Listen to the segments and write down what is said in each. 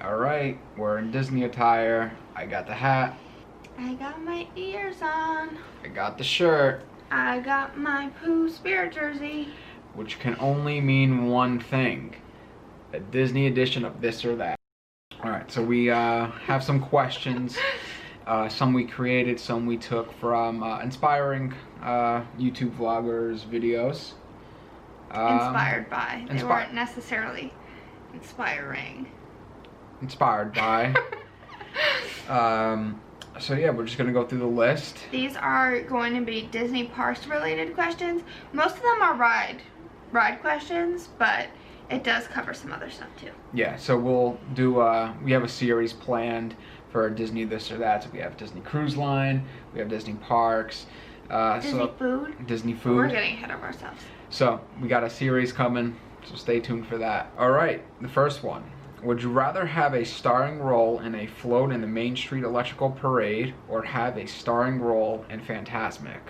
All right, we're in Disney attire. I got the hat. I got my ears on. I got the shirt. I got my Pooh Spirit jersey. Which can only mean one thing. A Disney edition of this or that. All right, so we have some questions. Some we created, some we took from inspiring YouTube vloggers' videos. Inspired by. They weren't necessarily inspiring. Inspired by. So yeah, we're just gonna go through the list. These are going to be Disney parks related questions. Most of them are ride questions, but it does cover some other stuff too. Yeah, so we'll do, we have a series planned for Disney this or that. So we have Disney Cruise Line, we have Disney Parks. Disney food. Disney food. We're getting ahead of ourselves. So we got a series coming, so stay tuned for that. All right, the first one. Would you rather have a starring role in a float in the Main Street Electrical Parade or have a starring role in Fantasmic?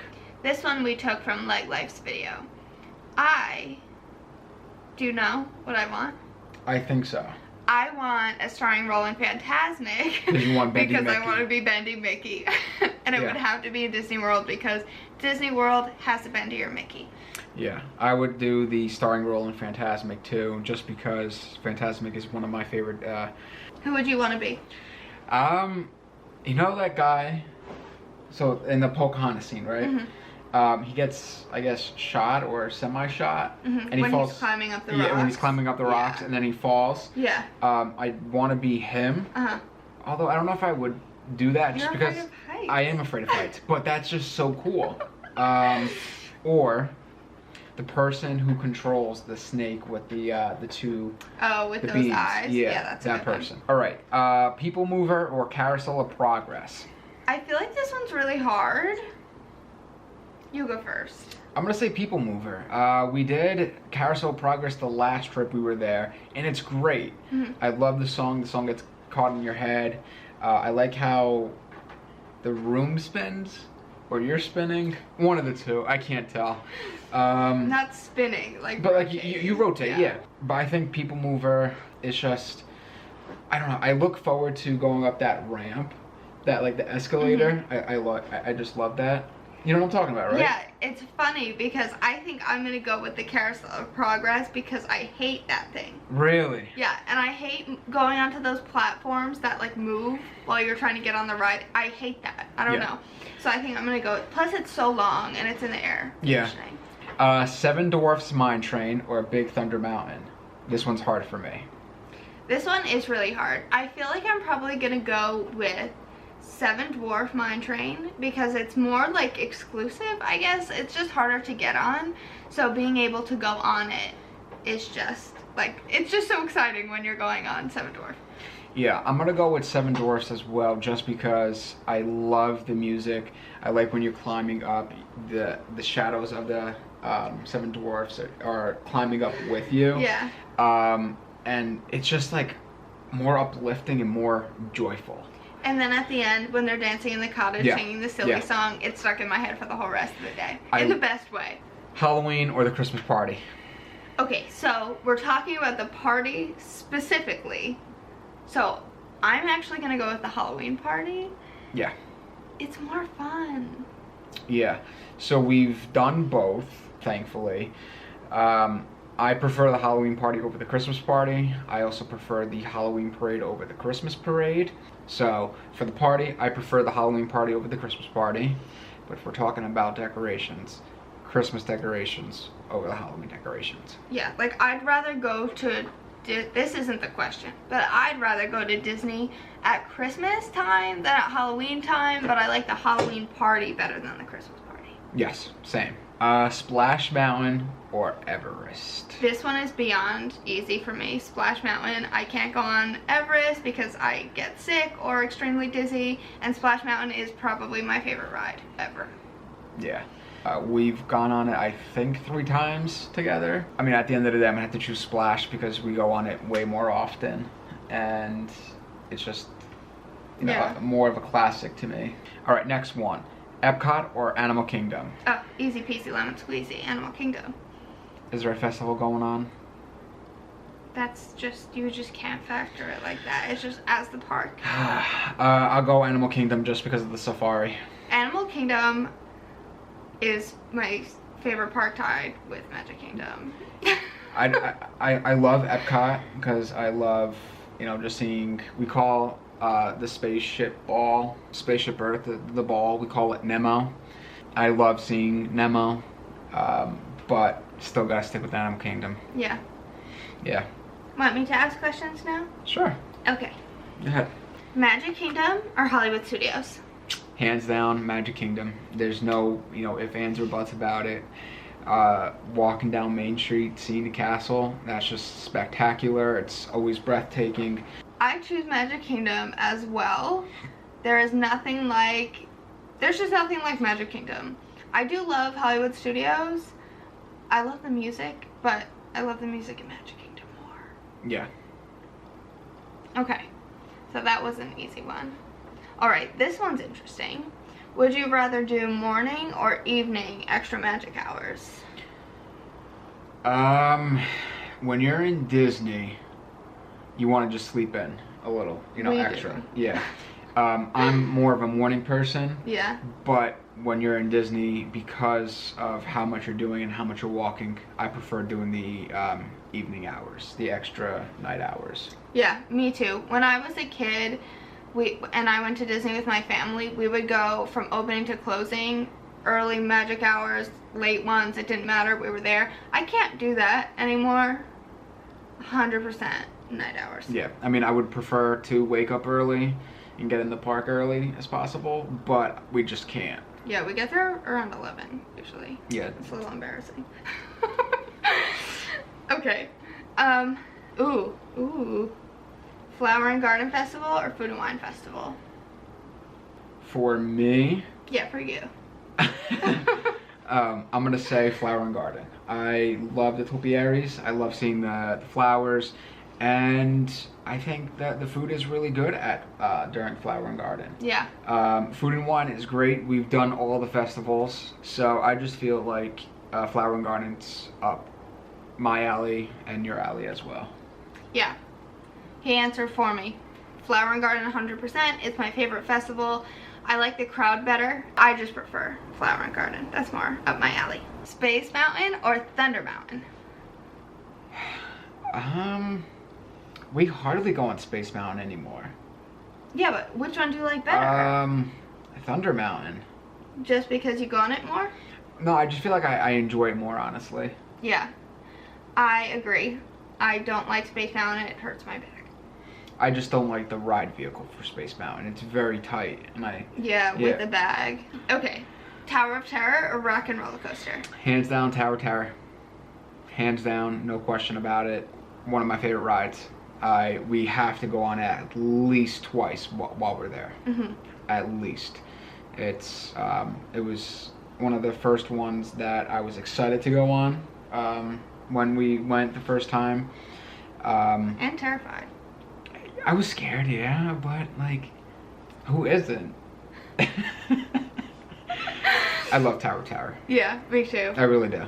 This one we took from Leg Life's video. Do you know what I want? I think so. I want a starring role in Fantasmic. You want Bendy because Mickey. I want to be Bendy Mickey. And it Yeah. would have to be in Disney World because Disney World has a Bendy or Mickey. Yeah, I would do the starring role in Fantasmic too, just because Fantasmic is one of my favorite. Who would you want to be? You know that guy? So in the Pocahontas scene, right? Mm-hmm. He gets, I guess, shot or semi-shot, Mm-hmm. and he when falls. he's climbing up the Yeah, rocks. when he's climbing up the rocks, Yeah. and then he falls. Yeah. I want to be him. Although I don't know if I would do that just You're because afraid of heights. I am afraid of heights. But that's just so cool. Or the person who controls the snake with the two. Oh, with the those beams. eyes. Yeah, That's a that good one. person. All right. People Mover or Carousel of Progress. I feel like this one's really hard. You go first. I'm gonna say People Mover. We did Carousel of Progress the last trip we were there, and it's great. I love the song. The song gets caught in your head. I like how the room spins, or you're spinning. One of the two. I can't tell. Not spinning, like. But like rotating. you rotate, yeah. But I think People Mover is just, I don't know. I look forward to going up that ramp, that like the escalator. I just love that. You know what I'm talking about, right? Yeah, it's funny because I think I'm gonna go with the Carousel of Progress because I hate that thing. Really? Yeah, and I hate going onto those platforms that like move while you're trying to get on the ride. I hate that. I don't know. So I think I'm gonna go. Plus, it's so long and it's in the air. Yeah. Seven Dwarfs Mine Train or Big Thunder Mountain. This one's hard for me. This one is really hard. I feel like I'm probably gonna go with Seven Dwarf Mine Train because it's more like exclusive, I guess. It's just harder to get on. So being able to go on it is just like, it's just so exciting when you're going on Seven Dwarf. Yeah, I'm gonna go with Seven Dwarfs as well, just because I love the music. I like when you're climbing up, the shadows of the Seven Dwarfs are climbing up with you. Yeah. And it's just like more uplifting and more joyful. And then at the end, when they're dancing in the cottage, singing the silly song, it's stuck in my head for the whole rest of the day. In the best way. Halloween or the Christmas party? Okay, so we're talking about the party specifically. So I'm actually going to go with the Halloween party. Yeah. It's more fun. Yeah. So we've done both, thankfully. I prefer the Halloween party over the Christmas party. I also prefer the Halloween parade over the Christmas parade. So for the party, I prefer the Halloween party over the Christmas party. But if we're talking about decorations, Christmas decorations over the Halloween decorations. Yeah, like I'd rather go to, this isn't the question, but I'd rather go to Disney at Christmas time than at Halloween time, but I like the Halloween party better than the Christmas party. Yes, same. Splash Mountain or Everest? This one is beyond easy for me. Splash Mountain, I can't go on Everest because I get sick or extremely dizzy, and Splash Mountain is probably my favorite ride ever. Yeah. We've gone on it, I think, 3 times together. I mean, at the end of the day, I'm gonna have to choose Splash because we go on it way more often, and it's just, you know, more of a classic to me. All right, next one. Epcot or Animal Kingdom? Oh, easy peasy lemon squeezy, Animal Kingdom. Is there a festival going on? That's just, you just can't factor it like that. It's just as the park. I'll go Animal Kingdom just because of the safari. Animal Kingdom is my favorite park, tied with Magic Kingdom. I love Epcot because I love, you know, just seeing, we call the spaceship Earth, the ball, we call it Nemo. I love seeing Nemo, but still gotta stick with Animal Kingdom. Yeah. Yeah. Want me to ask questions now? Sure. Okay. Go ahead. Magic Kingdom or Hollywood Studios? Hands down, Magic Kingdom. There's no, you know, ifs, ands, or buts about it. Walking down Main Street, seeing the castle, that's just spectacular. It's always breathtaking. I choose Magic Kingdom as well. There's just nothing like Magic Kingdom. I do love Hollywood Studios. I love the music, but I love the music in Magic Kingdom more. Yeah. Okay, so that was an easy one. Alright, this one's interesting. Would you rather do morning or evening extra magic hours? When you're in Disney, you want to just sleep in a little, you know, We extra. do. Yeah. I'm more of a morning person. Yeah. But when you're in Disney, because of how much you're doing and how much you're walking, I prefer doing the evening hours, the extra night hours. Yeah, me too. When I was a kid, I went to Disney with my family, we would go from opening to closing, early magic hours, late ones, it didn't matter, we were there. I can't do that anymore. 100% night hours. Yeah, I mean, I would prefer to wake up early and get in the park early as possible, but we just can't. Yeah, we get there around 11 usually. Yeah. It's a little embarrassing. Okay. Ooh. Flower and Garden Festival or Food and Wine Festival? For me, Yeah, for you. I'm gonna say Flower and Garden. I love the topiaries. I love seeing the flowers, and I think that the food is really good at during Flower and Garden. Yeah. Food and Wine is great. We've done all the festivals, so I just feel like Flower and Garden's up my alley and your alley as well. Yeah. He answered for me. Flower and Garden 100%. It's my favorite festival. I like the crowd better. I just prefer Flower and Garden. That's more up my alley. Space Mountain or Thunder Mountain? We hardly go on Space Mountain anymore. Yeah, but which one do you like better? Thunder Mountain. Just because you go on it more? No, I just feel like I enjoy it more, honestly. Yeah. I agree. I don't like Space Mountain. It hurts my back. I just don't like the ride vehicle for Space Mountain. It's very tight, and Yeah, with the bag. Okay. Tower of Terror or Rock and Roller Coaster? Hands down, Tower Terror. Hands down, no question about it. One of my favorite rides. We have to go on it at least twice while we're there. Mm-hmm. At least. It was one of the first ones that I was excited to go on when we went the first time. And terrified. I was scared, yeah, but like, who isn't? I love Tower of Terror. Yeah, me too. I really do.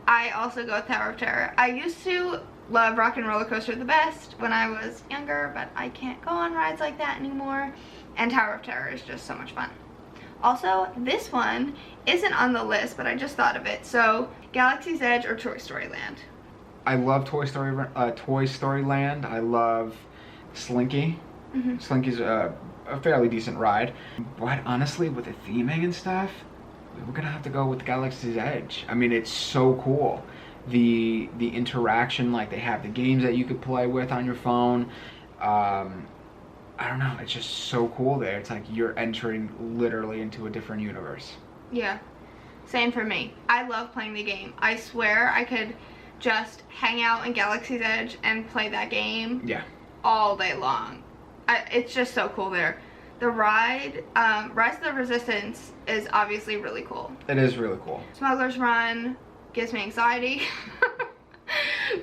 I also go with Tower of Terror. I used to love Rock and Roller Coaster the best when I was younger, but I can't go on rides like that anymore. And Tower of Terror is just so much fun. Also, this one isn't on the list, but I just thought of it. So, Galaxy's Edge or Toy Story Land? I love Toy Story Land. I love Slinky. Mm-hmm. Slinky's a fairly decent ride. But honestly, with the theming and stuff, we're gonna have to go with Galaxy's Edge. I mean, it's so cool. The interaction, like they have the games that you could play with on your phone. I don't know, it's just so cool there. It's like you're entering literally into a different universe. Yeah, same for me. I love playing the game. I swear I could just hang out in Galaxy's Edge and play that game. Yeah. All day long. It's just so cool there. The ride, Rise of the Resistance is obviously really cool. It is really cool. Smuggler's Run gives me anxiety.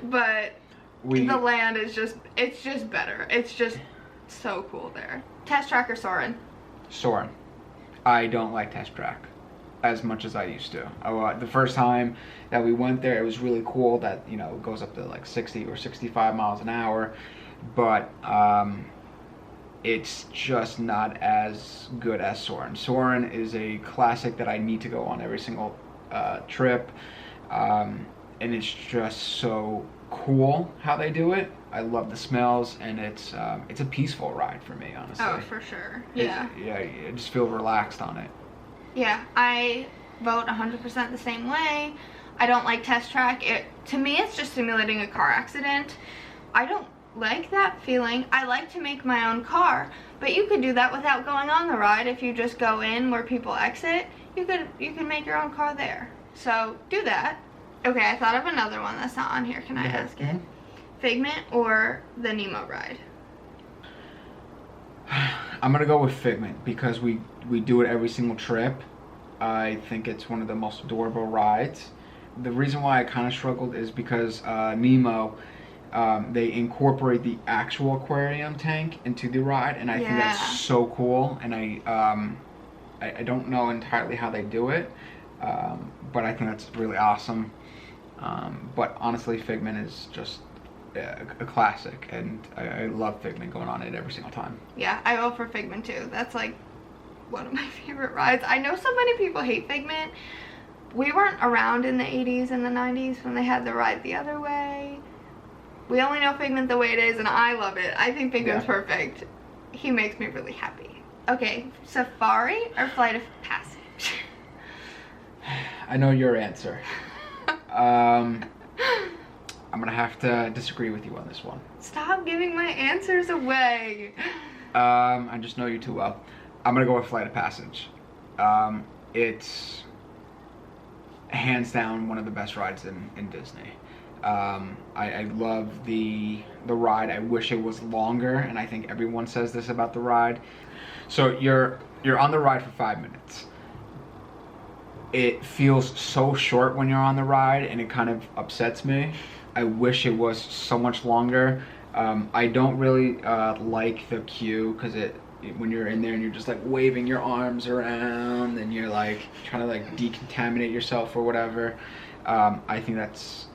But the land is it's just better. It's just so cool there. Test Track or Soarin'? Soarin'. I don't like Test Track. as much as I used to. The first time that we went there, it was really cool that, you know, it goes up to like 60 or 65 miles an hour, but it's just not as good as Soarin'. Soarin' is a classic that I need to go on every single trip, and it's just so cool how they do it. I love the smells, and it's a peaceful ride for me, honestly. Oh, for sure. Yeah. I just feel relaxed on it. Yeah, I vote 100% the same way. I don't like test track. To me, it's just simulating a car accident. I don't like that feeling. I like to make my own car, but you could do that without going on the ride. If you just go in where people exit, you can make your own car there. So do that. Okay, I thought of another one that's not on here. Can I ask it? Figment or the Nemo ride? I'm gonna go with Figment because we do it every single trip. I think it's one of the most adorable rides. The reason why I kind of struggled is because Nemo, they incorporate the actual aquarium tank into the ride, and I think that's so cool. And I don't know entirely how they do it, but I think that's really awesome. But honestly, Figment is just a classic, and I love Figment going on it every single time. Yeah, I vote for Figment too. That's like one of my favorite rides. I know so many people hate Figment. We weren't around in the 80s and the 90s when they had the ride the other way. We only know Figment the way it is, and I love it. I think Figment's perfect. He makes me really happy. Okay, Safari or Flight of Passage? I know your answer. I'm gonna have to disagree with you on this one. Stop giving my answers away. I just know you too well. I'm gonna go with Flight of Passage. It's hands down one of the best rides in Disney. I love the ride. I wish it was longer, and I think everyone says this about the ride. So you're on the ride for 5 minutes. It feels so short when you're on the ride, and it kind of upsets me. I wish it was so much longer. I don't really like the queue, because when you're in there and you're just like waving your arms around and you're like trying to like decontaminate yourself or whatever. I think that's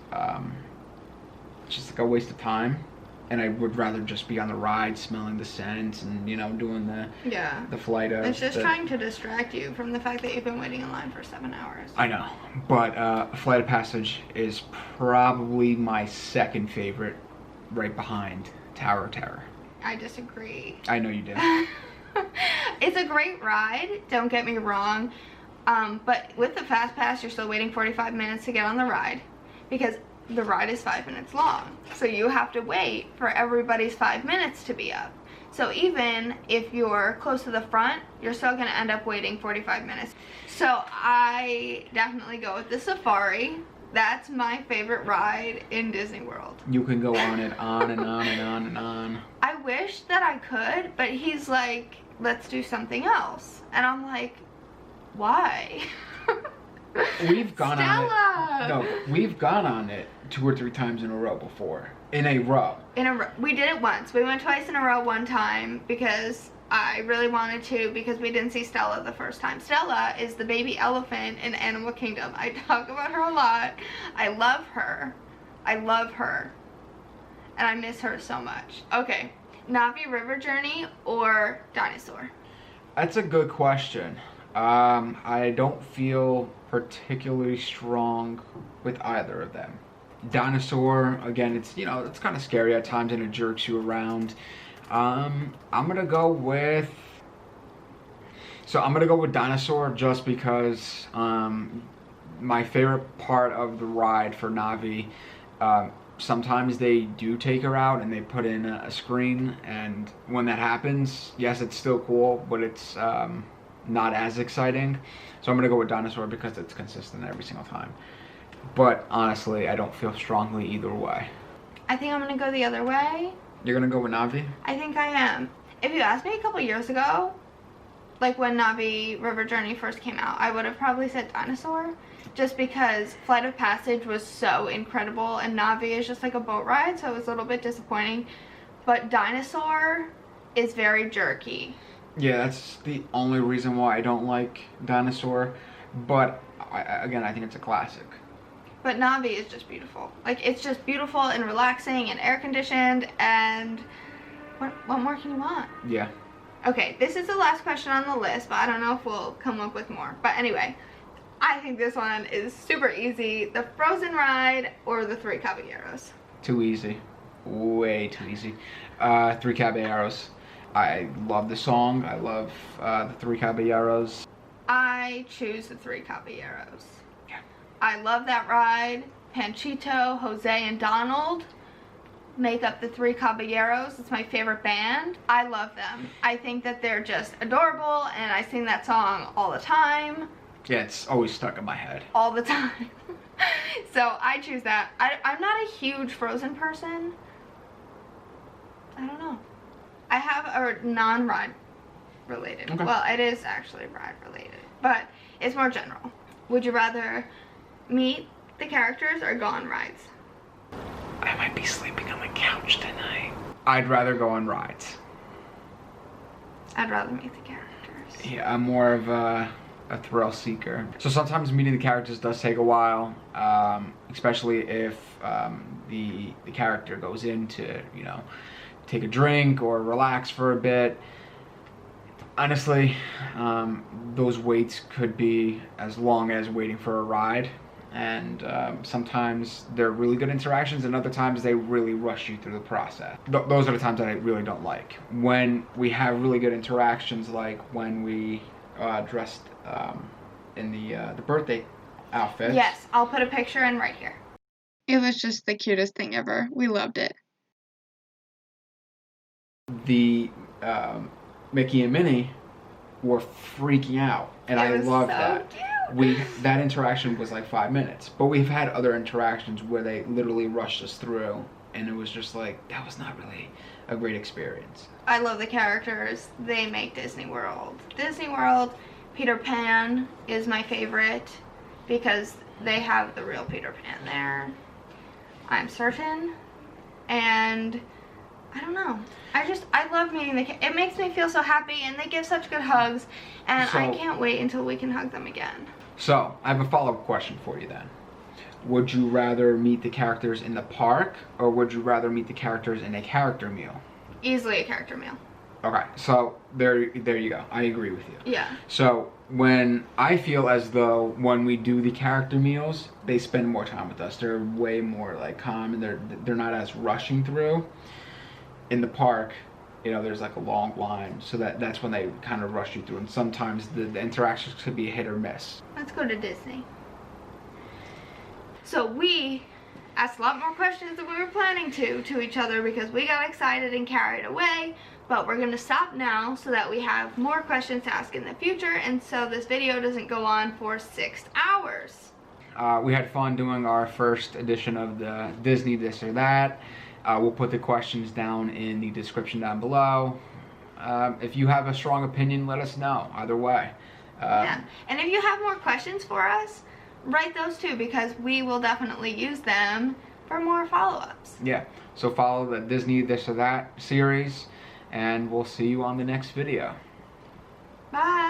just like a waste of time, and I would rather just be on the ride smelling the scents and, you know, doing the flight of it's just trying to distract you from the fact that you've been waiting in line for 7 hours. I know, but Flight of Passage is probably my second favorite, right behind Tower of Terror. I disagree. I know you do. It's a great ride, don't get me wrong, but with the Fast Pass you're still waiting 45 minutes to get on the ride, because the ride is 5 minutes long, so you have to wait for everybody's 5 minutes to be up. So even if you're close to the front, you're still going to end up waiting 45 minutes. So I definitely go with the Safari. That's my favorite ride in Disney World. You can go on it on and on and on and on. I wish that I could, but he's like, let's do something else. And I'm like, why? We've gone Stella! on it. No, we've gone on it 2 or 3 times in a row before. In a row. We did it once. We went twice in a row one time because I really wanted to, because we didn't see Stella the first time. Stella is the baby elephant in Animal Kingdom. I talk about her a lot. I love her. I love her. And I miss her so much. Okay, Navi River Journey or Dinosaur? That's a good question. I don't feel particularly strong with either of them. Dinosaur, again, it's, you know, it's kind of scary at times and it jerks you around. I'm gonna go with Dinosaur, just because my favorite part of the ride for Navi, sometimes they do take her out and they put in a screen, and when that happens, yes, it's still cool, but it's not as exciting. So I'm gonna go with Dinosaur because it's consistent every single time. But honestly, I don't feel strongly either way. I think I'm gonna go the other way. You're gonna go with Navi? I think I am. If you asked me a couple years ago, like when Navi River Journey first came out, I would have probably said Dinosaur, just because Flight of Passage was so incredible and Navi is just like a boat ride, so it was a little bit disappointing. But Dinosaur is very jerky. Yeah, that's the only reason why I don't like Dinosaur. but again, I think it's a classic. But Navi is just beautiful. Like, it's just beautiful and relaxing and air conditioned, and what more can you want? Yeah. Okay, this is the last question on the list, but I don't know if we'll come up with more. But anyway, I think this one is super easy. The Frozen ride or the Three Caballeros? Too easy. Way too easy. Three Caballeros. I love the song. I love the Three Caballeros. I choose the Three Caballeros. Yeah. I love that ride. Panchito, Jose, and Donald make up the Three Caballeros. It's my favorite band. I love them. I think that they're just adorable, and I sing that song all the time. Yeah, it's always stuck in my head. All the time. So I choose that. I'm not a huge Frozen person. I don't know. I have a non-ride related. Okay. Well, it is actually ride related, but it's more general. Would you rather meet the characters or go on rides? I might be sleeping on the couch tonight. I'd rather go on rides. I'd rather meet the characters. Yeah, I'm more of a thrill seeker. So sometimes meeting the characters does take a while, especially if the character goes in to, you know, take a drink or relax for a bit. Honestly, those waits could be as long as waiting for a ride, and sometimes they're really good interactions, and other times they really rush you through the process. Those are the times that I really don't like. When we have really good interactions, like when we dressed in the birthday outfit. Yes, I'll put a picture in right here. It was just the cutest thing ever. We loved it. The Mickey and Minnie were freaking out, and I loved so that. Cute. That interaction was like 5 minutes, but we've had other interactions where they literally rushed us through, and it was just like, that was not really a great experience. I love the characters. They make Disney World. Disney World, Peter Pan is my favorite because they have the real Peter Pan there, I'm certain. And I don't know. I love meeting it makes me feel so happy, and they give such good hugs, and I can't wait until we can hug them again. So, I have a follow-up question for you then. Would you rather meet the characters in the park, or would you rather meet the characters in a character meal? Easily a character meal. Okay, so there you go. I agree with you. Yeah. So when I feel as though when we do the character meals, they spend more time with us. They're way more like calm, and they're not as rushing through. In the park, you know, there's like a long line, so that's when they kind of rush you through, and sometimes the interactions could be hit or miss. Let's go to Disney. So we asked a lot more questions than we were planning to each other because we got excited and carried away, but we're going to stop now so that we have more questions to ask in the future, and so this video doesn't go on for 6 hours. We had fun doing our first edition of the Disney This or That. We'll put the questions down in the description down below. If you have a strong opinion, let us know. Either way. Yeah, and if you have more questions for us, write those too, because we will definitely use them for more follow-ups. Yeah, so follow the Disney This or That series, and we'll see you on the next video. Bye!